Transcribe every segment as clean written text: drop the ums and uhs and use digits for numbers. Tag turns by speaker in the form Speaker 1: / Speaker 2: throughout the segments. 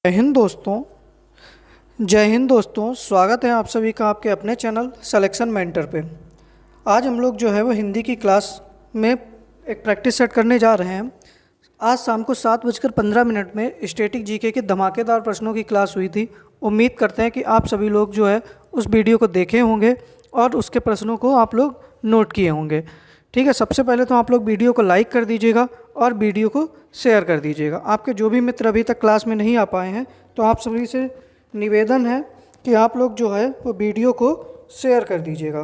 Speaker 1: जय हिंद दोस्तों, स्वागत है आप सभी का आपके अपने चैनल सिलेक्शन मेंटर पे। आज हम लोग जो है वो हिंदी की क्लास में एक प्रैक्टिस सेट करने जा रहे हैं। आज शाम को 7:15 में स्टैटिक जीके के धमाकेदार प्रश्नों की क्लास हुई थी। उम्मीद करते हैं कि आप सभी लोग जो है उस वीडियो को देखे होंगे और उसके प्रश्नों को आप लोग नोट किए होंगे। ठीक है, सबसे पहले तो आप लोग वीडियो को लाइक कर दीजिएगा और वीडियो को शेयर कर दीजिएगा। आपके जो भी मित्र अभी तक क्लास में नहीं आ पाए हैं तो आप सभी से निवेदन है कि आप लोग जो है वो वीडियो को शेयर कर दीजिएगा।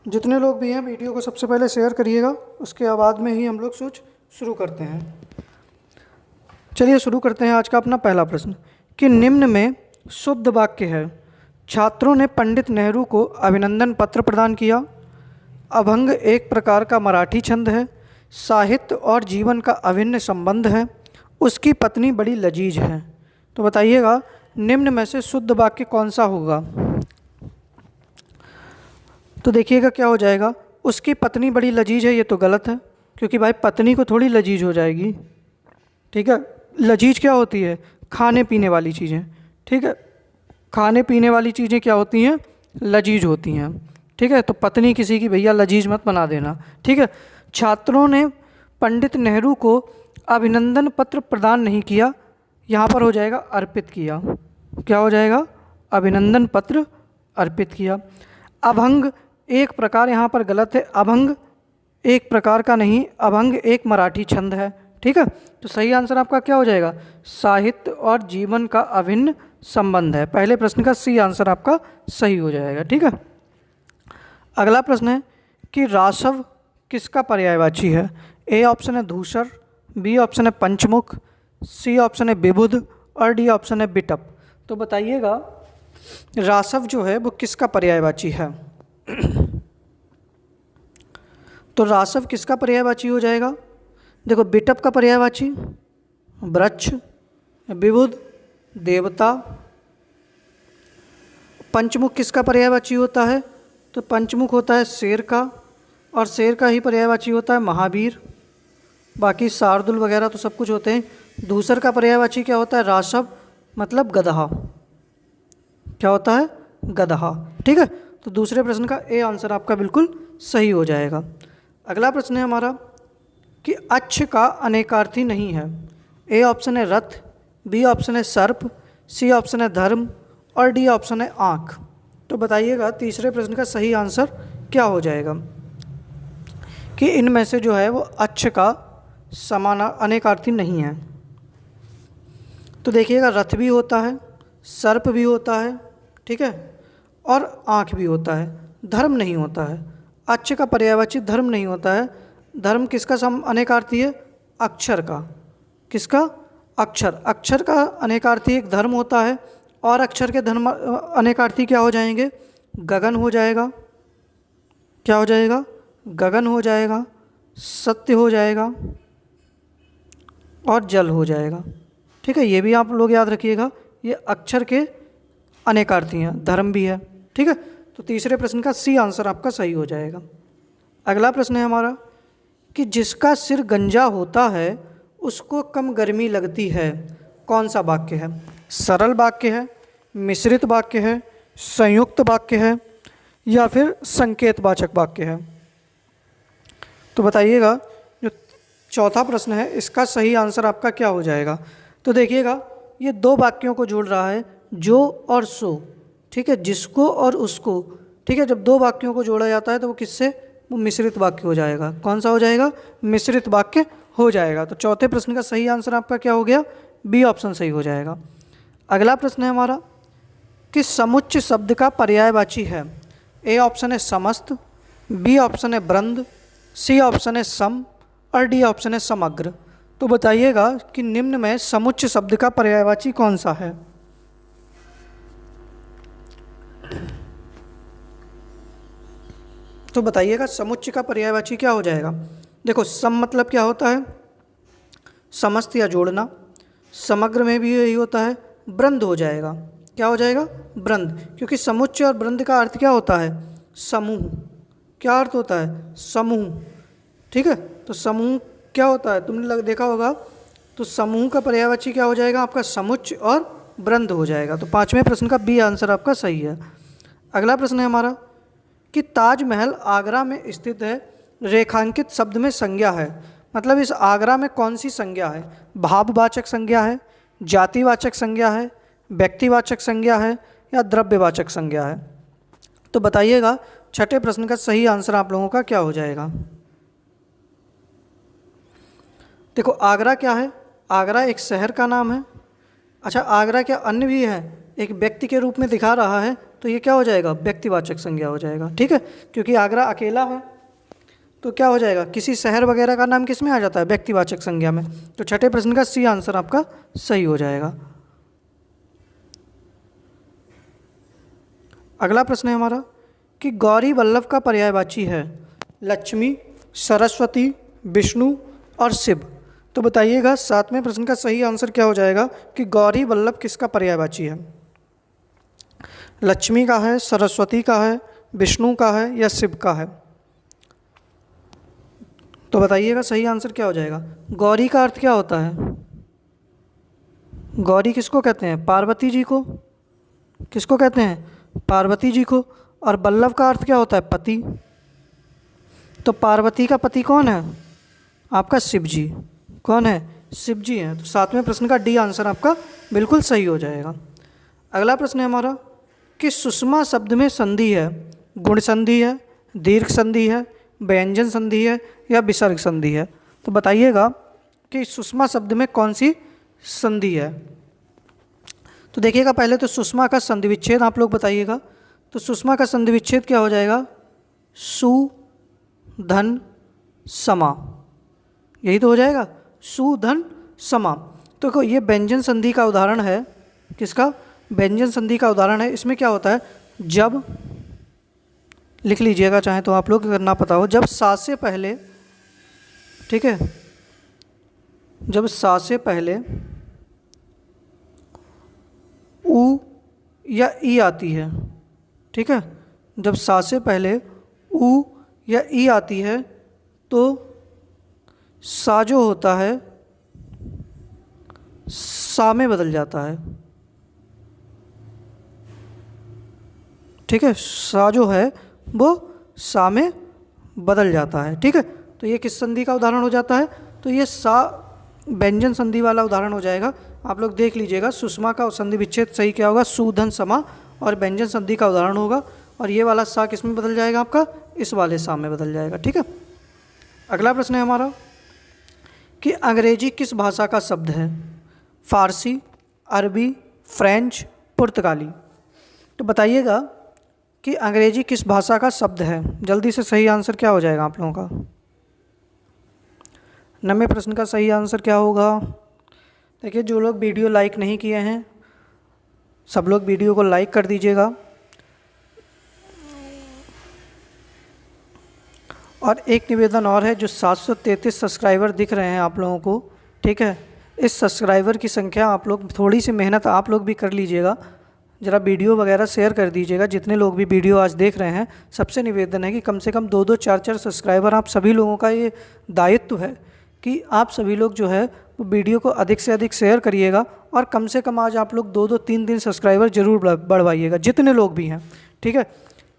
Speaker 1: जितने लोग भी हैं वीडियो को सबसे पहले शेयर करिएगा, उसके बाद में ही हम लोग शुरू करते हैं। चलिए शुरू करते हैं आज का अपना पहला प्रश्न कि निम्न में शुद्ध वाक्य है। छात्रों ने पंडित नेहरू को अभिनंदन पत्र प्रदान किया। अभंग एक प्रकार का मराठी छंद है। साहित्य और जीवन का अभिन्न संबंध है। उसकी पत्नी बड़ी लजीज है। तो बताइएगा निम्न में से शुद्ध वाक्य कौन सा होगा। तो देखिएगा क्या हो जाएगा। उसकी पत्नी बड़ी लजीज है, ये तो गलत है क्योंकि भाई पत्नी को थोड़ी लजीज हो जाएगी। ठीक है, लजीज क्या होती है? खाने पीने वाली चीज़ें। ठीक है, खाने पीने वाली चीज़ें क्या होती हैं? लजीज होती हैं। ठीक है, तो पत्नी किसी की भैया लजीज मत बना देना। ठीक है, छात्रों ने पंडित नेहरू को अभिनंदन पत्र प्रदान नहीं किया, यहाँ पर हो जाएगा अर्पित किया। क्या हो जाएगा? अभिनंदन पत्र अर्पित किया। अभंग एक प्रकार, यहाँ पर गलत है। अभंग एक प्रकार का नहीं, अभंग एक मराठी छंद है। ठीक है, तो सही आंसर आपका क्या हो जाएगा? साहित्य और जीवन का अभिन्न संबंध है। पहले प्रश्न का सी आंसर आपका सही हो जाएगा। ठीक है, अगला प्रश्न है कि रासव किसका पर्यायवाची है। ए ऑप्शन है धूसर, बी ऑप्शन है पंचमुख, सी ऑप्शन है विबुध और डी ऑप्शन है बिटप। तो बताइएगा रासव जो है वो किसका पर्यायवाची है। तो रासव किसका पर्यायवाची हो जाएगा? देखो, बिटप का पर्यायवाची वृक्ष, विबुध देवता। पंचमुख किसका पर्यायवाची होता है? तो पंचमुख होता है शेर का, और शेर का ही पर्यायवाची होता है महावीर। बाकी शार्दुल वगैरह तो सब कुछ होते हैं। धूसर का पर्यायवाची क्या होता है? रासव, मतलब गदहा। क्या होता है? गदहा। ठीक है, तो दूसरे प्रश्न का ए आंसर आपका बिल्कुल सही हो जाएगा। अगला प्रश्न है हमारा कि अक्ष का अनेकार्थी नहीं है। ए ऑप्शन है रथ, बी ऑप्शन है सर्प, सी ऑप्शन है धर्म और डी ऑप्शन है आँख। तो बताइएगा तीसरे प्रश्न का सही आंसर क्या हो जाएगा कि इनमें से जो है वो अक्ष का समान अनेकार्थी नहीं है। तो देखिएगा रथ भी होता है, सर्प भी होता है, ठीक है, और आँख भी होता है, धर्म नहीं होता है। अक्ष का पर्यायवाची धर्म नहीं होता है। धर्म किसका अनेकार्थी है? अक्षर का। किसका? अक्षर। अक्षर का अनेकार्थी एक धर्म होता है, और अक्षर के धर्म अनेकार्थी क्या हो जाएंगे? गगन हो जाएगा। क्या हो जाएगा? गगन हो जाएगा, सत्य हो जाएगा और जल हो जाएगा। ठीक है, ये भी आप लोग याद रखिएगा, ये अक्षर के अनेकार्थी हैं, धर्म भी है। ठीक है, तो तीसरे प्रश्न का सी आंसर आपका सही हो जाएगा। अगला प्रश्न है हमारा कि जिसका सिर गंजा होता है उसको कम गर्मी लगती है। कौन सा वाक्य है? सरल वाक्य है, मिश्रित वाक्य है, संयुक्त वाक्य है या फिर संकेतवाचक वाक्य है। तो बताइएगा जो चौथा प्रश्न है इसका सही आंसर आपका क्या हो जाएगा। तो देखिएगा ये दो वाक्यों को जोड़ रहा है, जो और सो। ठीक है, जिसको और उसको। ठीक है, जब दो वाक्यों को जोड़ा जाता है तो वो किससे? वो मिश्रित वाक्य हो जाएगा। कौन सा हो जाएगा? मिश्रित वाक्य हो जाएगा। तो चौथे प्रश्न का सही आंसर आपका क्या हो गया? बी ऑप्शन सही हो जाएगा। अगला प्रश्न है हमारा कि समुच्चय शब्द का पर्यायवाची है। ए ऑप्शन है समस्त, बी ऑप्शन है वृंद, सी ऑप्शन है सम और डी ऑप्शन है समग्र। तो बताइएगा कि निम्न में समुच्चय शब्द का पर्यायवाची कौन सा है। तो बताइएगा समुच्चय का पर्यायवाची क्या हो जाएगा। देखो, सम मतलब क्या होता है? समस्त या जोड़ना। समग्र में भी यही होता है। वृंद हो जाएगा। क्या हो जाएगा? वृंद, क्योंकि समुच्चय और वृंद का अर्थ क्या होता है? समूह। क्या अर्थ होता है? समूह। ठीक है, तो समूह क्या होता है? तुमने देखा होगा तो समूह का पर्यायवाची क्या हो जाएगा आपका? समुच्च और वृंद हो जाएगा। तो 5वें प्रश्न का बी आंसर आपका सही है। अगला प्रश्न है हमारा कि ताजमहल आगरा में स्थित है, रेखांकित शब्द में संज्ञा है। मतलब इस आगरा में कौन सी संज्ञा है? भाववाचक संज्ञा है, जातिवाचक संज्ञा है, व्यक्तिवाचक संज्ञा है या द्रव्यवाचक संज्ञा है? तो बताइएगा छठे प्रश्न का सही आंसर आप लोगों का क्या हो जाएगा? देखो आगरा क्या है? आगरा एक शहर का नाम है। अच्छा आगरा क्या अन्य भी है? एक व्यक्ति के रूप में दिखा रहा है, तो ये क्या हो जाएगा? व्यक्तिवाचक संज्ञा हो जाएगा। ठीक है, क्योंकि आगरा अकेला है तो क्या हो जाएगा? किसी शहर वगैरह का नाम किस में आ जाता है? व्यक्तिवाचक संज्ञा में। तो छठे प्रश्न का सी आंसर आपका सही हो जाएगा। अगला प्रश्न है हमारा कि गौरी वल्लभ का पर्यायवाची है लक्ष्मी, सरस्वती, विष्णु और शिव। तो बताइएगा 7वें प्रश्न का सही आंसर क्या हो जाएगा कि गौरी वल्लभ किसका पर्यायवाची है? लक्ष्मी का है, सरस्वती का है, विष्णु का है या शिव का है? तो बताइएगा सही आंसर क्या हो जाएगा? गौरी का अर्थ क्या होता है? गौरी किसको कहते हैं? पार्वती जी को। किसको कहते हैं? पार्वती जी को। और वल्लभ का अर्थ क्या होता है? पति। तो पार्वती का पति कौन है? आपका शिव जी। कौन है? शिव जी हैं। तो 7वें प्रश्न का डी आंसर आपका बिल्कुल सही हो जाएगा। अगला प्रश्न है हमारा कि सुषमा शब्द में संधि है, गुण संधि है, दीर्घ संधि है, व्यंजन संधि है या विसर्ग संधि है? तो बताइएगा कि सुषमा शब्द में कौन सी संधि है? तो देखिएगा पहले तो सुषमा का संधि विच्छेद आप लोग बताइएगा। तो सुषमा का संधि विच्छेद क्या हो जाएगा? सु धन समा, यही तो हो जाएगा, सु धन समा। तो ये व्यंजन संधि का उदाहरण है। किसका? व्यंजन संधि का उदाहरण है। इसमें क्या होता है? जब, लिख लीजिएगा चाहे तो आप लोग अगर ना पता हो, जब सा से पहले, ठीक है, जब सा से पहले उ या ई आती है, ठीक है, जब सा से पहले उ या ई आती है तो सा जो होता है सा में बदल जाता है। ठीक है, सा जो है वो सा में बदल जाता है। ठीक है, तो ये किस संधि का उदाहरण हो जाता है? तो ये सा व्यंजन संधि वाला उदाहरण हो जाएगा। आप लोग देख लीजिएगा सुषमा का संधि विच्छेद सही क्या होगा? सुधन समा। और व्यंजन संधि का उदाहरण होगा। और ये वाला सा किस में बदल जाएगा आपका? इस वाले सा में बदल जाएगा। ठीक है, अगला प्रश्न है हमारा कि अंग्रेजी किस भाषा का शब्द है? फारसी, अरबी, फ्रेंच, पुर्तगाली। तो बताइएगा कि अंग्रेजी किस भाषा का शब्द है? जल्दी से सही आंसर क्या हो जाएगा आप लोगों का? 9वें प्रश्न का सही आंसर क्या होगा? देखिए जो लोग वीडियो लाइक नहीं किए हैं सब लोग वीडियो को लाइक कर दीजिएगा। और एक निवेदन और है, जो 733 सब्सक्राइबर दिख रहे हैं आप लोगों को, ठीक है, इस सब्सक्राइबर की संख्या आप लोग थोड़ी सी मेहनत आप लोग भी कर लीजिएगा, ज़रा वीडियो वगैरह शेयर कर दीजिएगा। जितने लोग भी वीडियो आज देख रहे हैं सबसे निवेदन है कि कम से कम 2-2, 4-4 सब्सक्राइबर, आप सभी लोगों का ये दायित्व है कि आप सभी लोग जो है वो वीडियो को अधिक से अधिक शेयर करिएगा। और कम से कम आज आप लोग 2-2, 3-3 सब्सक्राइबर जरूर बढ़वाइएगा, जितने लोग भी हैं। ठीक है,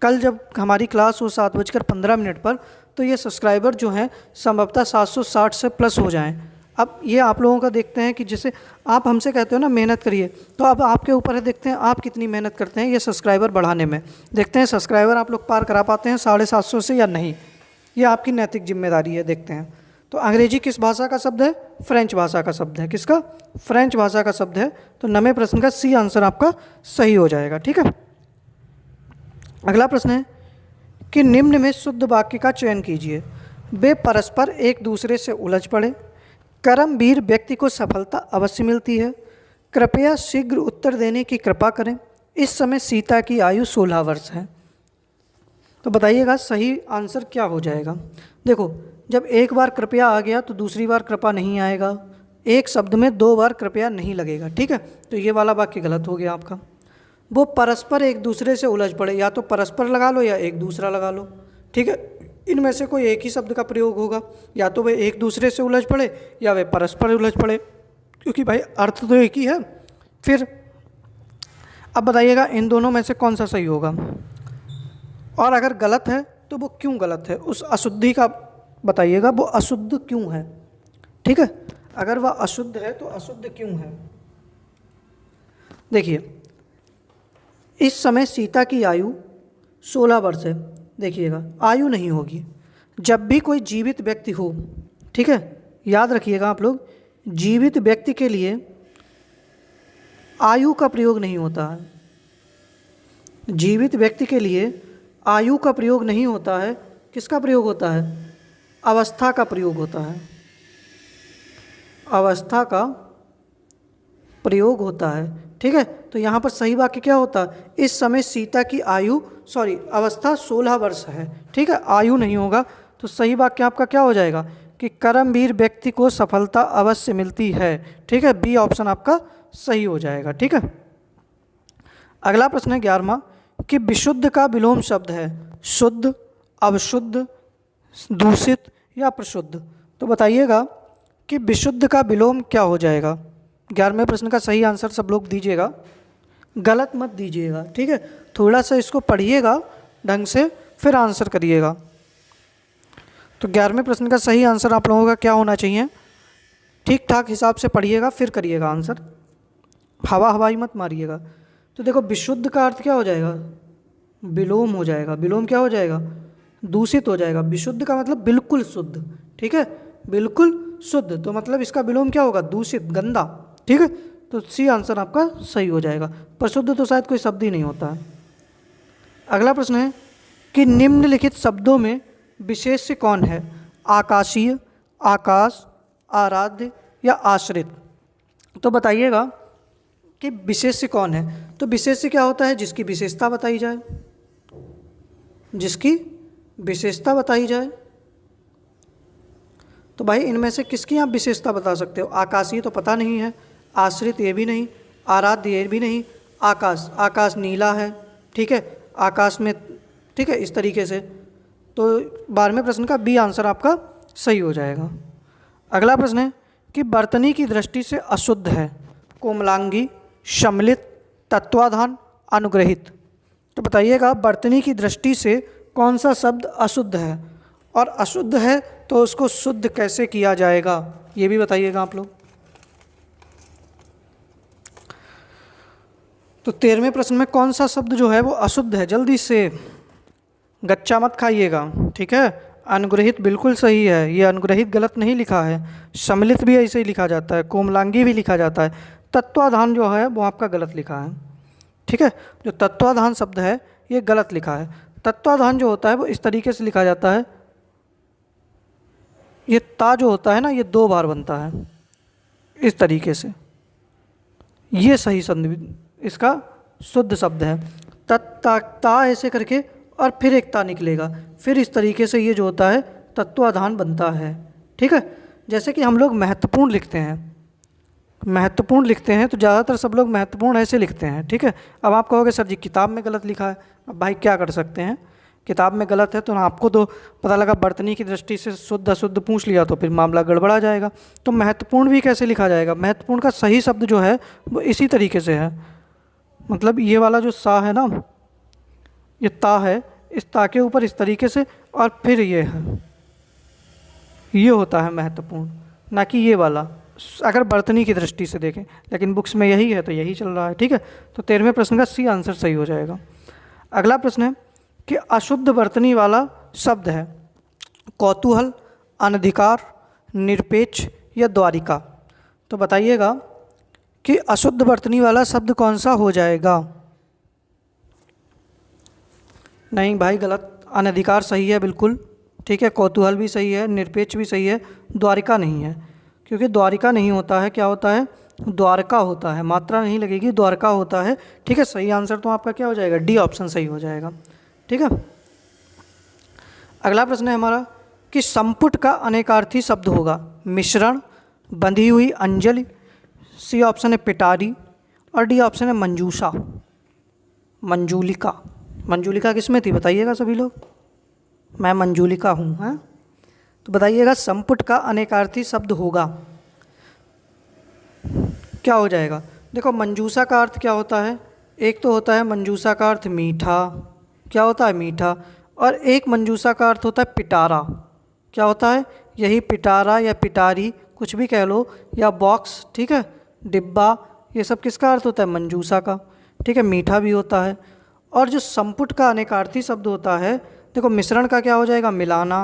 Speaker 1: कल जब हमारी क्लास हो 7:15 पर, तो ये सब्सक्राइबर जो हैं संभवतः 760 से प्लस हो जाएं। अब ये आप लोगों का देखते हैं कि जैसे आप हमसे कहते हो ना मेहनत करिए, तो अब आपके ऊपर है, देखते हैं आप कितनी मेहनत करते हैं ये सब्सक्राइबर बढ़ाने में। देखते हैं सब्सक्राइबर आप लोग पार करा पाते हैं 750 से या नहीं, ये आपकी नैतिक जिम्मेदारी है। देखते हैं। तो अंग्रेजी किस भाषा का शब्द है? फ्रेंच भाषा का शब्द है। किसका? फ्रेंच भाषा का शब्द है। तो 9वें प्रश्न का सी आंसर आपका सही हो जाएगा। ठीक है, अगला प्रश्न है कि निम्न में शुद्ध वाक्य का चयन कीजिए। वे परस्पर एक दूसरे से उलझ पड़े, कर्मवीर व्यक्ति को सफलता अवश्य मिलती है, कृपया शीघ्र उत्तर देने की कृपा करें, इस समय सीता की आयु 16 वर्ष है। तो बताइएगा सही आंसर क्या हो जाएगा? देखो जब एक बार कृपया आ गया तो दूसरी बार कृपा नहीं आएगा, एक शब्द में 2 बार कृपया नहीं लगेगा। ठीक है, तो ये वाला वाक्य गलत हो गया आपका। वो परस्पर एक दूसरे से उलझ पड़े, या तो परस्पर लगा लो या एक दूसरा लगा लो। ठीक है, इनमें से कोई एक ही शब्द का प्रयोग होगा, या तो वे एक दूसरे से उलझ पड़े या वे परस्पर उलझ पड़े। क्योंकि भाई अर्थ तो एक ही है। फिर अब बताइएगा इन दोनों में से कौन सा सही होगा, और अगर गलत है तो वो क्यों गलत है, उस अशुद्धि का बताइएगा वो अशुद्ध क्यों है। ठीक है, अगर वह अशुद्ध है तो अशुद्ध क्यों है। देखिए इस समय सीता की आयु 16 वर्ष है। देखिएगा आयु नहीं होगी, जब भी कोई जीवित व्यक्ति हो, ठीक है, याद रखिएगा आप लोग, जीवित व्यक्ति के लिए आयु का प्रयोग नहीं होता है। जीवित व्यक्ति के लिए आयु का प्रयोग नहीं होता है, किसका प्रयोग होता है, अवस्था का प्रयोग होता है, अवस्था का प्रयोग होता है। ठीक है, तो यहाँ पर सही वाक्य क्या होता है, इस समय सीता की आयु अवस्था 16 वर्ष है। ठीक है, आयु नहीं होगा, तो सही वाक्य आपका क्या हो जाएगा कि कर्मवीर व्यक्ति को सफलता अवश्य मिलती है। ठीक है, बी ऑप्शन आपका सही हो जाएगा। ठीक है, अगला प्रश्न है 11वां कि विशुद्ध का विलोम शब्द है शुद्ध, अवशुद्ध, दूषित या प्रशुद्ध। तो बताइएगा कि विशुद्ध का विलोम क्या हो जाएगा। 11वें प्रश्न का सही आंसर सब लोग दीजिएगा, गलत मत दीजिएगा। ठीक है, थोड़ा सा इसको पढ़िएगा ढंग से फिर आंसर करिएगा। तो 11वें प्रश्न का सही आंसर आप लोगों का क्या होना चाहिए, ठीक ठाक हिसाब से पढ़िएगा फिर करिएगा आंसर, हवाई मत मारिएगा। तो देखो विशुद्ध का अर्थ क्या हो जाएगा, विलोम हो जाएगा। विलोम क्या हो जाएगा, दूषित हो जाएगा। विशुद्ध का मतलब बिल्कुल शुद्ध। ठीक है, बिल्कुल शुद्ध, तो मतलब इसका विलोम क्या होगा, दूषित, गंदा। ठीक है, तो सी आंसर आपका सही हो जाएगा। प्रशुद्ध तो शायद कोई शब्द ही नहीं होता है। अगला प्रश्न है कि निम्नलिखित शब्दों में विशेष्य कौन है, आकाशीय, आकाश, आराध्य या आश्रित। तो बताइएगा कि विशेष्य कौन है। तो विशेष्य क्या होता है, जिसकी विशेषता बताई जाए, जिसकी विशेषता बताई जाए। तो भाई इनमें से किसकी आप विशेषता बता सकते हो, आकाशीय तो पता नहीं है, आश्रित ये भी नहीं, आराध्य ये भी नहीं, आकाश, आकाश नीला है। ठीक है, आकाश में, ठीक है, इस तरीके से। तो 12वें प्रश्न का बी आंसर आपका सही हो जाएगा। अगला प्रश्न है कि वर्तनी की दृष्टि से अशुद्ध है, कोमलांगी, सम्मिलित, तत्वाधान, अनुग्रहित। तो बताइएगा वर्तनी की दृष्टि से कौन सा शब्द अशुद्ध है, और अशुद्ध है तो उसको शुद्ध कैसे किया जाएगा, ये भी बताइएगा आप लोग। तो 13वें प्रश्न में कौन सा शब्द जो है वो अशुद्ध है, जल्दी से, गच्चा मत खाइएगा। ठीक है, अनुग्रहित बिल्कुल सही है, ये अनुग्रहित गलत नहीं लिखा है। सम्मिलित भी ऐसे ही लिखा जाता है, कोमलांगी भी लिखा जाता है। तत्वाधान जो है वो आपका गलत लिखा है। ठीक है, जो तत्वाधान शब्द है ये गलत लिखा है। तत्वाधान जो होता है वो इस तरीके से लिखा जाता है, ये ता जो होता है ना ये 2 बार बनता है इस तरीके से, ये सही संधि इसका शुद्ध शब्द है। ता ऐसे करके और फिर एक ता निकलेगा, फिर इस तरीके से ये जो होता है तत्वाधान बनता है। ठीक है, जैसे कि हम लोग महत्वपूर्ण लिखते हैं, महत्वपूर्ण लिखते हैं तो ज़्यादातर सब लोग महत्वपूर्ण ऐसे लिखते हैं। ठीक है, अब आप कहोगे सर जी किताब में गलत लिखा है। अब भाई क्या कर सकते हैं, किताब में गलत है तो आपको तो पता लगा वर्तनी की दृष्टि से शुद्ध अशुद्ध पूछ लिया तो फिर मामला गड़बड़ा जाएगा। तो महत्वपूर्ण भी कैसे लिखा जाएगा, महत्वपूर्ण का सही शब्द जो है वो इसी तरीके से है, मतलब ये वाला जो सा है ना, ये ता है, इस ता के ऊपर इस तरीके से और फिर ये है, ये होता है महत्वपूर्ण, ना कि ये वाला, अगर वर्तनी की दृष्टि से देखें। लेकिन बुक्स में यही है तो यही चल रहा है। ठीक है, तो 13वें प्रश्न का सी आंसर सही हो जाएगा। अगला प्रश्न है कि अशुद्ध वर्तनी वाला शब्द है कौतूहल, अनधिकार, निरपेक्ष या द्वारिका। तो बताइएगा कि अशुद्ध वर्तनी वाला शब्द कौन सा हो जाएगा। नहीं भाई गलत, अनधिकार सही है बिल्कुल। ठीक है, कौतूहल भी सही है, निरपेक्ष भी सही है, द्वारिका नहीं है, क्योंकि द्वारिका नहीं होता है, क्या होता है, द्वारका होता है, मात्रा नहीं लगेगी, द्वारका होता है। ठीक है, सही आंसर तो आपका क्या हो जाएगा, डी ऑप्शन सही हो जाएगा। ठीक है, अगला प्रश्न है हमारा कि संपुट का अनेकार्थी शब्द होगा मिश्रण, बंधी हुई अंजलि, सी ऑप्शन है पिटारी और डी ऑप्शन है मंजूषा, मंजूलिका। मंजूलिका किस में थी बताइएगा सभी लोग, मैं मंजूलिका हूँ। हाँ, तो बताइएगा संपुट का अनेकार्थी शब्द होगा क्या हो जाएगा? देखो मंजूषा का अर्थ क्या होता है? एक तो होता है मंजूषा का अर्थ मीठा, क्या होता है? मीठा। और एक मंजूषा का अर्थ होता है पिटारा, क्या होता है? यही पिटारा या पिटारी कुछ भी कह लो, या बॉक्स, ठीक है, डिब्बा, ये सब किसका अर्थ होता है? मंजूषा का, ठीक है, मीठा भी होता है। और जो संपुट का अनेकार्थी शब्द होता है, देखो मिश्रण का क्या हो जाएगा? मिलाना।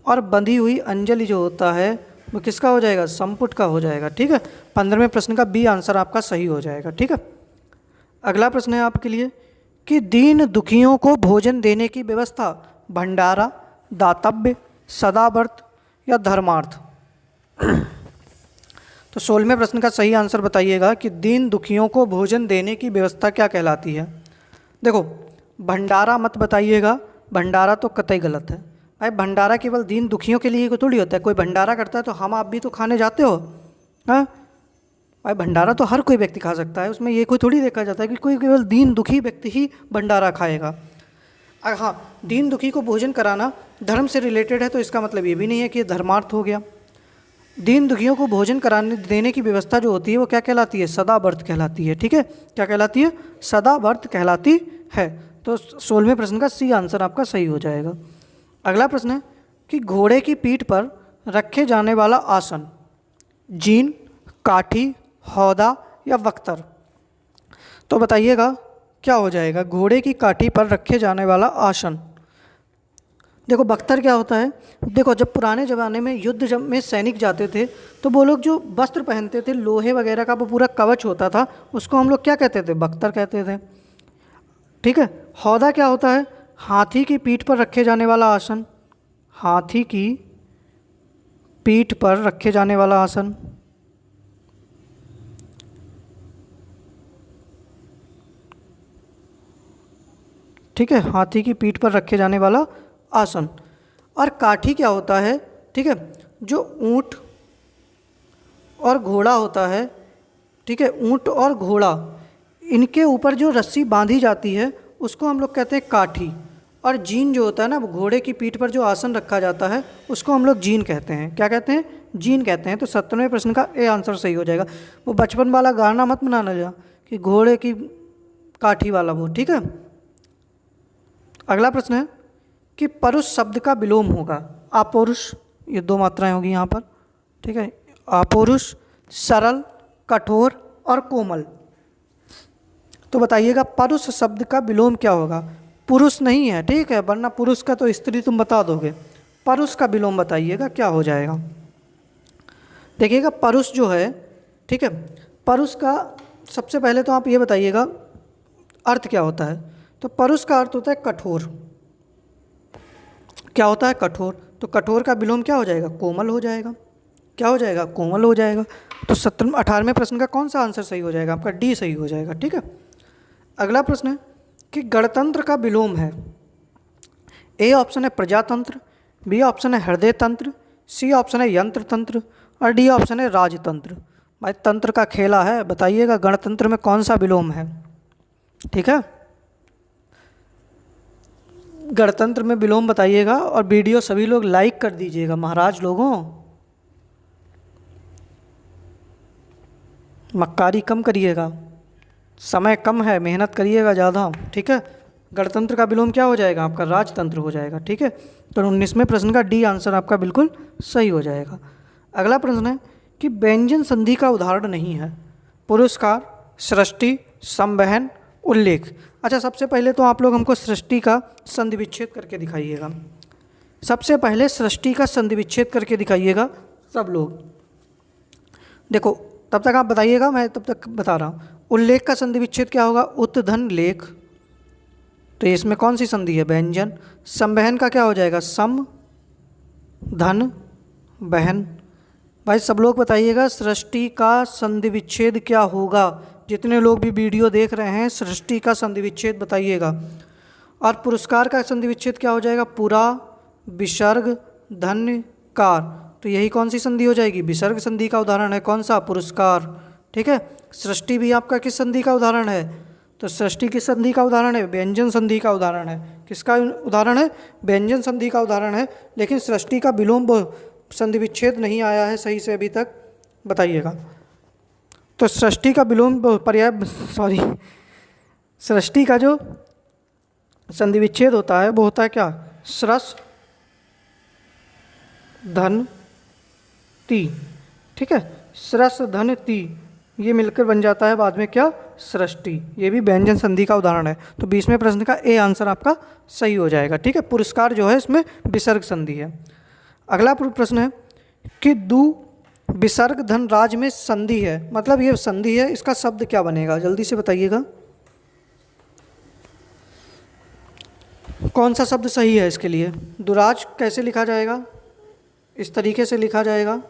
Speaker 1: और बंधी हुई अंजलि जो होता है वो किसका हो जाएगा? संपुट का हो जाएगा, ठीक है। 15वें प्रश्न का बी आंसर आपका सही हो जाएगा, ठीक है। अगला प्रश्न है आपके लिए कि दीन दुखियों को भोजन देने की व्यवस्था भंडारा, दातव्य, सदाव्रत या धर्मार्थ। तो 16वें प्रश्न का सही आंसर बताइएगा कि दीन दुखियों को भोजन देने की व्यवस्था क्या कहलाती है। देखो भंडारा मत बताइएगा, भंडारा तो कतई गलत है भाई। भंडारा केवल दीन दुखियों के लिए थोड़ी होता है। कोई भंडारा करता है तो हम आप भी तो खाने जाते हो, हाँ भाई। भंडारा तो हर कोई व्यक्ति खा सकता है, उसमें ये कोई थोड़ी देखा जाता है कि कोई केवल दीन दुखी व्यक्ति ही भंडारा खाएगा। हाँ, दीन दुखी को भोजन कराना धर्म से रिलेटेड है तो इसका मतलब ये भी नहीं है कि ये धर्मार्थ हो गया। दीन दुखियों को भोजन कराने देने की व्यवस्था जो होती है वो क्या कहलाती है? सदाव्रत कहलाती है, ठीक है। क्या कहलाती है? सदाव्रत कहलाती है। तो 16वें प्रश्न का सी आंसर आपका सही हो जाएगा। अगला प्रश्न है कि घोड़े की पीठ पर रखे जाने वाला आसन जीन, काठी, हौदा या वक्तर। तो बताइएगा क्या हो जाएगा? घोड़े की काठी पर रखे जाने वाला आसन। देखो बख्तर क्या होता है? देखो जब पुराने ज़माने में युद्ध जब में सैनिक जाते थे तो वो लोग जो वस्त्र पहनते थे लोहे वगैरह का, वो पूरा कवच होता था, उसको हम लोग क्या कहते थे? बख्तर कहते थे, ठीक है। हौदा क्या होता है? हाथी की पीठ पर रखे जाने वाला आसन, हाथी की पीठ पर रखे जाने वाला आसन। ठीक है, हाथी की पीठ पर रखे जाने वाला आसन। और काठी क्या होता है? ठीक है, जो ऊंट और घोड़ा होता है, ठीक है, ऊंट और घोड़ा इनके ऊपर जो रस्सी बांधी जाती है उसको हम लोग कहते हैं काठी। और जीन जो होता है ना, वो घोड़े की पीठ पर जो आसन रखा जाता है उसको हम लोग जीन कहते हैं। क्या कहते हैं? जीन कहते हैं। तो 17वें प्रश्न का ए आंसर सही हो जाएगा। वो बचपन वाला गाना मत बनाना जा कि घोड़े की काठी वाला वो, ठीक है। अगला प्रश्न है कि परुष शब्द का विलोम होगा अपौरुष, ये दो मात्राएं होगी यहाँ पर, ठीक है। अपौरुष, सरल, कठोर और कोमल। तो बताइएगा परुष शब्द का विलोम क्या होगा? पुरुष नहीं है, ठीक है, वरना पुरुष का तो स्त्री तुम बता दोगे। परुष का विलोम बताइएगा क्या हो जाएगा। देखिएगा परुष जो है, ठीक है, परुष का सबसे पहले तो आप ये बताइएगा अर्थ क्या होता है। तो परुष का अर्थ होता है कठोर। क्या होता है? कठोर। तो कठोर का विलोम क्या हो जाएगा? कोमल हो जाएगा। क्या हो जाएगा? कोमल हो जाएगा। तो 18वें प्रश्न का कौन सा आंसर सही हो जाएगा? आपका डी सही हो जाएगा, ठीक है। अगला प्रश्न है कि गणतंत्र का विलोम है। ए ऑप्शन है प्रजातंत्र, बी ऑप्शन है हृदय तंत्र, सी ऑप्शन है यंत्र तंत्र और डी ऑप्शन है राजतंत्र। भाई तंत्र का खेला है, बताइएगा गणतंत्र में कौन सा विलोम है, ठीक है। गणतंत्र में विलोम बताइएगा और वीडियो सभी लोग लाइक कर दीजिएगा महाराज लोगों। मक्कारी कम करिएगा, समय कम है, मेहनत करिएगा ज़्यादा, ठीक है। गणतंत्र का विलोम क्या हो जाएगा? आपका राजतंत्र हो जाएगा, ठीक है। तो 19वें प्रश्न का डी आंसर आपका बिल्कुल सही हो जाएगा। अगला प्रश्न है कि व्यंजन संधि का उदाहरण नहीं है। पुरस्कार, सृष्टि, संवहन, उल्लेख। अच्छा सबसे पहले तो आप लोग हमको सृष्टि का संधि विच्छेद करके दिखाइएगा। सबसे पहले सृष्टि का संधि विच्छेद करके दिखाइएगा सब लोग। देखो तब तक आप बताइएगा, मैं तब तक बता रहा हूँ। उल्लेख का संधि विच्छेद क्या होगा? उत धन लेख, तो इसमें कौन सी संधि है? व्यंजन। संवहन का क्या हो जाएगा? सम धन बहन। भाई सब लोग बताइएगा सृष्टि का संधि विच्छेद क्या होगा। जितने लोग भी वीडियो देख रहे हैं सृष्टि का संधि विच्छेद बताइएगा। और पुरस्कार का संधि विच्छेद क्या हो जाएगा? पुरा, विसर्ग, धन्य, कार। तो यही कौन सी संधि हो जाएगी? विसर्ग संधि का उदाहरण है कौन सा? पुरस्कार, ठीक है। सृष्टि भी आपका किस संधि का उदाहरण है? तो सृष्टि किस संधि का उदाहरण है? व्यंजन संधि का उदाहरण है। किसका उदाहरण है? व्यंजन संधि का उदाहरण है। लेकिन सृष्टि का विलोम संधि विच्छेद नहीं आया है सही से अभी तक, बताइएगा। तो सृष्टि का विलोम पर्याय, सॉरी, सृष्टि का जो संधि विच्छेद होता है वो होता है क्या? स्रस धन ती, ठीक है। स्रस धन ती ये मिलकर बन जाता है बाद में क्या? सृष्टि। ये भी व्यंजन संधि का उदाहरण है। तो 20वें प्रश्न का ए आंसर आपका सही हो जाएगा, ठीक है। पुरस्कार जो है इसमें विसर्ग संधि है। अगला प्रश्न है कि दु विसर्ग धन राज में संधि है, मतलब ये संधि है, इसका शब्द क्या बनेगा? जल्दी से बताइएगा कौन सा शब्द सही है इसके लिए। दुराज कैसे लिखा जाएगा? इस तरीके से लिखा जाएगा,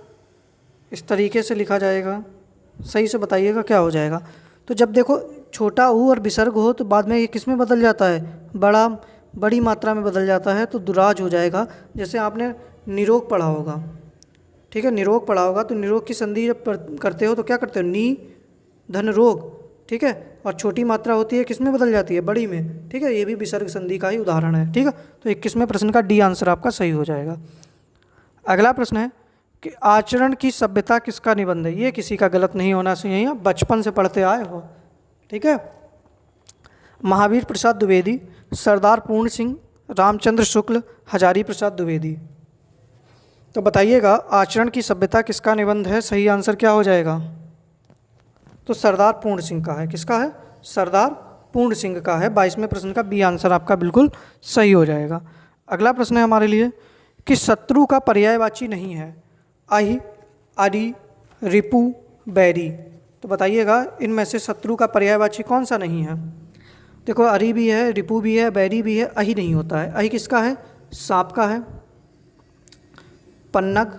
Speaker 1: इस तरीके से लिखा जाएगा, सही से बताइएगा क्या हो जाएगा। तो जब देखो छोटा ऊ और विसर्ग हो तो बाद में ये किस में बदल जाता है? बड़ी मात्रा में बदल जाता है, तो दुराज हो जाएगा। जैसे आपने निरोग पढ़ा होगा, ठीक है, निरोग पढ़ा होगा, तो निरोग की संधि जब करते हो तो क्या करते हो? नी धन रोग, ठीक है, और छोटी मात्रा होती है किस में बदल जाती है? बड़ी में, ठीक है। ये भी विसर्ग संधि का ही उदाहरण है, ठीक है। तो 21वें प्रश्न का डी आंसर आपका सही हो जाएगा। अगला प्रश्न है कि आचरण की सभ्यता किसका निबंध है? ये किसी का गलत नहीं होना चाहिए, आप बचपन से पढ़ते आए हो, ठीक है। महावीर प्रसाद द्विवेदी, सरदार पूर्ण सिंह, रामचंद्र शुक्ल, हजारी प्रसाद द्विवेदी। तो बताइएगा आचरण की सभ्यता किसका निबंध है? सही आंसर क्या हो जाएगा? तो सरदार पूर्ण सिंह का है। किसका है? सरदार पूर्ण सिंह का है। 22वें प्रश्न का बी आंसर आपका बिल्कुल सही हो जाएगा। अगला प्रश्न है हमारे लिए कि शत्रु का पर्यायवाची नहीं है। अहि, अरि, रिपु, बैरी। तो बताइएगा इनमें से शत्रु का पर्यायवाची कौन सा नहीं है? देखो अरि भी है, रिपु भी है, बैरी भी है, अहि नहीं होता है। अहि किसका है? सांप का है। पन्नग,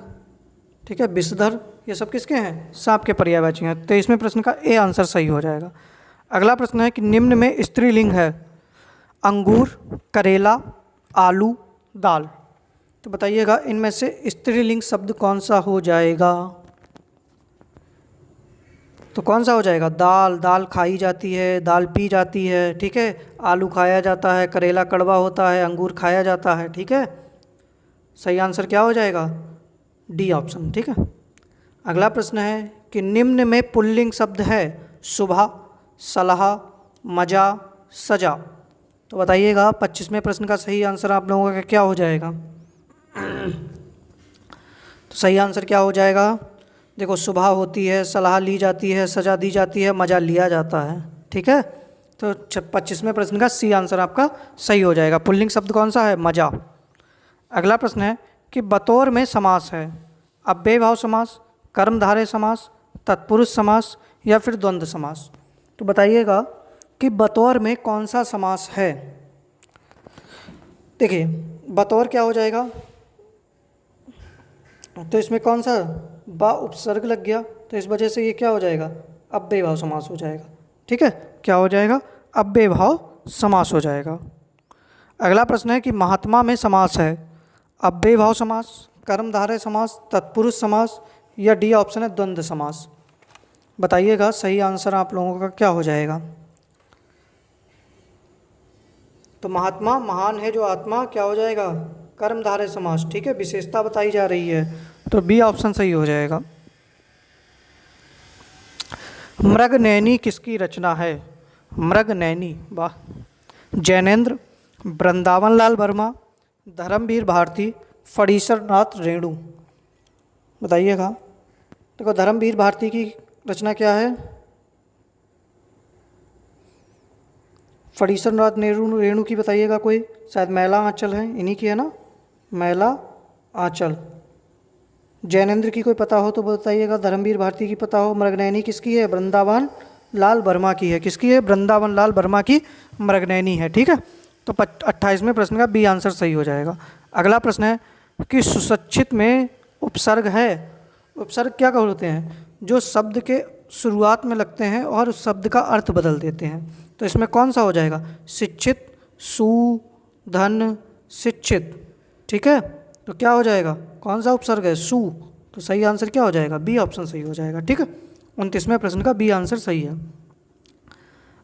Speaker 1: ठीक है, विषधर, ये सब किसके हैं? सांप के पर्यायवाची हैं। 23वें प्रश्न का ए आंसर सही हो जाएगा। अगला प्रश्न है कि निम्न में स्त्रीलिंग है। अंगूर, करेला, आलू, दाल। तो बताइएगा इनमें से स्त्रीलिंग शब्द कौन सा हो जाएगा? तो कौन सा हो जाएगा? दाल। दाल खाई जाती है, दाल पी जाती है, ठीक है। आलू खाया जाता है, करेला कड़वा होता है, अंगूर खाया जाता है, ठीक है। सही आंसर क्या हो जाएगा? डी ऑप्शन, ठीक है। अगला प्रश्न है कि निम्न में पुल्लिंग शब्द है। सुबह, सलाह, मजा, सजा। तो बताइएगा 25वें प्रश्न का सही आंसर आप लोगों का क्या हो जाएगा? तो सही आंसर क्या हो जाएगा? देखो सुबह होती है, सलाह ली जाती है, सजा दी जाती है, मजा लिया जाता है, ठीक है। तो 25वें प्रश्न का सी आंसर आपका सही हो जाएगा। पुल्लिंग शब्द कौन सा है? मजा। अगला प्रश्न है कि बतौर में समास है। अव्यय भाव समास, कर्मधारय समास, तत्पुरुष समास या फिर द्वंद्व समास। तो बताइएगा कि बतौर में कौन सा समास है? देखिए बतौर क्या हो जाएगा? तो इसमें कौन सा बा उपसर्ग लग गया, तो इस वजह से ये क्या हो जाएगा? अव्यय भाव समास हो जाएगा, ठीक है। क्या हो जाएगा? अव्यय भाव समास हो जाएगा। अगला प्रश्न है कि महात्मा में समास है। अव्यय भाव समास, कर्मधारय समास, तत्पुरुष समास या डी ऑप्शन है द्वंद्व समास। बताइएगा सही आंसर आप लोगों का क्या हो जाएगा? तो महात्मा, महान है जो आत्मा, क्या हो जाएगा? कर्मधारय समास, ठीक है, विशेषता बताई जा रही है, तो बी ऑप्शन सही हो जाएगा। मृगनयनी किसकी रचना है? मृगनयनी, वाह। जैनेन्द्र, वृंदावन लाल वर्मा, धर्मवीर भारती, फणीसर नाथ रेणु। बताइएगा। देखो धर्मवीर भारती की रचना क्या है? फणीसर नाथ रेणु की बताइएगा कोई, शायद मैला आंचल है, इन्हीं की है ना, मैला आंचल। जैनेन्द्र की कोई पता हो तो बताइएगा, धर्मवीर भारती की पता हो। मृगनयनी किसकी है? वृंदावन लाल वर्मा की है। किसकी है? वृंदावन लाल वर्मा की मृगनयनी है, ठीक है। तो 28वें प्रश्न का बी आंसर सही हो जाएगा। अगला प्रश्न है कि सुशिक्षित में उपसर्ग है। उपसर्ग क्या होते हैं? जो शब्द के शुरुआत में लगते हैं और उस शब्द का अर्थ बदल देते हैं। तो इसमें कौन सा हो जाएगा? शिक्षित, सु, धन, शिक्षित, ठीक है। तो क्या हो जाएगा? कौन सा उपसर्ग है? सु। तो सही आंसर क्या हो जाएगा? बी ऑप्शन सही हो जाएगा, ठीक है। 29वें प्रश्न का बी आंसर सही है।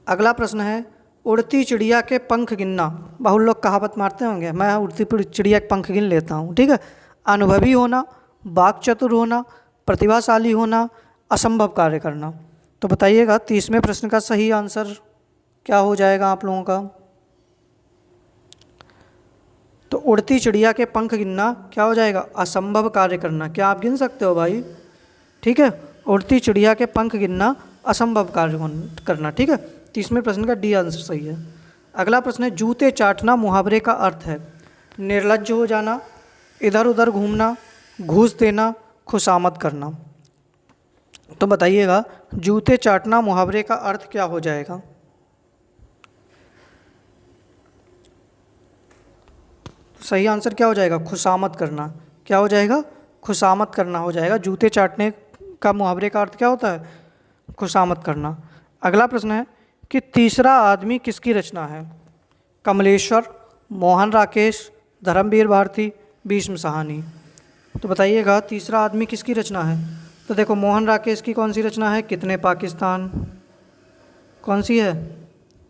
Speaker 1: अगला प्रश्न है उड़ती चिड़िया के पंख गिनना। बहुत लोग कहावत मारते होंगे, मैं उड़ती चिड़िया के पंख गिन लेता हूँ, ठीक है। अनुभवी होना, वाक् चतुर होना, प्रतिभाशाली होना असंभव कार्य करना। तो बताइएगा 30वें प्रश्न का सही आंसर क्या हो जाएगा आप लोगों का। तो उड़ती चिड़िया के पंख गिनना क्या हो जाएगा, असंभव कार्य करना। क्या आप गिन सकते हो भाई, ठीक है, उड़ती चिड़िया के पंख गिनना असंभव कार्य करना, ठीक है। 30वें प्रश्न का डी आंसर सही है। अगला प्रश्न है, जूते चाटना मुहावरे का अर्थ है निर्लज्ज हो जाना, इधर उधर घूमना, घूस देना, खुशामद करना। तो बताइएगा जूते चाटना मुहावरे का अर्थ क्या हो जाएगा। सही आंसर क्या हो जाएगा, खुशामद करना। क्या हो जाएगा, खुशामद करना हो जाएगा। जूते चाटने का मुहावरे का अर्थ क्या होता है, खुशामद करना। अगला प्रश्न है कि तीसरा आदमी किसकी रचना है, कमलेश्वर, मोहन राकेश, धर्मवीर भारती, भीष्म साहनी। तो बताइएगा तीसरा आदमी किसकी रचना है। तो देखो मोहन राकेश की कौन सी रचना है, कितने पाकिस्तान, कौन सी है,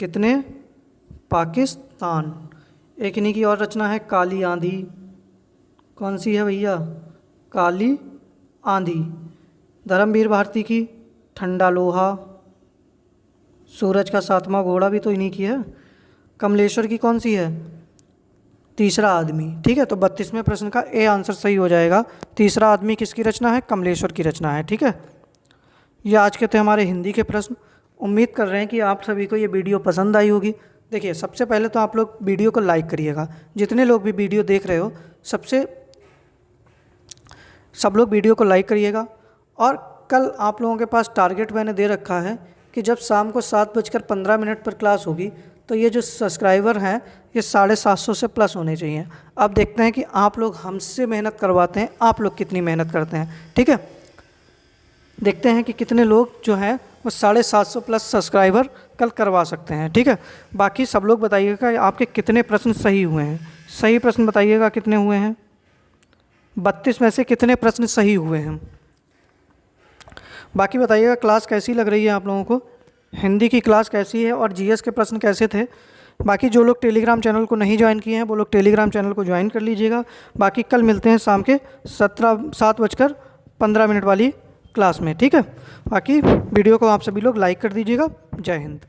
Speaker 1: कितने पाकिस्तान। एक इन्हीं की और रचना है काली आंधी, कौन सी है भैया, काली आंधी। धर्मवीर भारती की ठंडा लोहा, सूरज का सातवां घोड़ा भी तो इन्हीं की है। कमलेश्वर की कौन सी है, तीसरा आदमी, ठीक है। तो 32वें प्रश्न का ए आंसर सही हो जाएगा। तीसरा आदमी किसकी रचना है, कमलेश्वर की रचना है, ठीक है। ये आज के थे हमारे हिंदी के प्रश्न। उम्मीद कर रहे हैं कि आप सभी को ये वीडियो पसंद आई होगी। देखिए सबसे पहले तो आप लोग वीडियो को लाइक करिएगा, जितने लोग भी वीडियो देख रहे हो सब लोग वीडियो को लाइक करिएगा। और कल आप लोगों के पास टारगेट मैंने दे रखा है कि जब शाम को 7:15 पर क्लास होगी तो ये जो सब्सक्राइबर हैं ये 750 से प्लस होने चाहिए। अब देखते हैं कि आप लोग हमसे मेहनत करवाते हैं, आप लोग कितनी मेहनत करते हैं, ठीक है। देखते हैं कि कितने लोग जो हैं वो 750 प्लस सब्सक्राइबर कल करवा सकते हैं, ठीक है। बाकी सब लोग बताइएगा आपके कितने प्रश्न सही हुए हैं, सही प्रश्न बताइएगा कितने हुए हैं। 32 में से कितने प्रश्न सही हुए हैं। बाकी बताइएगा क्लास कैसी लग रही है आप लोगों को, हिंदी की क्लास कैसी है और जीएस के प्रश्न कैसे थे। बाकी जो लोग टेलीग्राम चैनल को नहीं ज्वाइन किए हैं वो लोग टेलीग्राम चैनल को ज्वाइन कर लीजिएगा। बाकी कल मिलते हैं शाम के 7:15 वाली क्लास में, ठीक है। बाकी वीडियो को आप सभी लोग लाइक कर दीजिएगा। जय हिंद।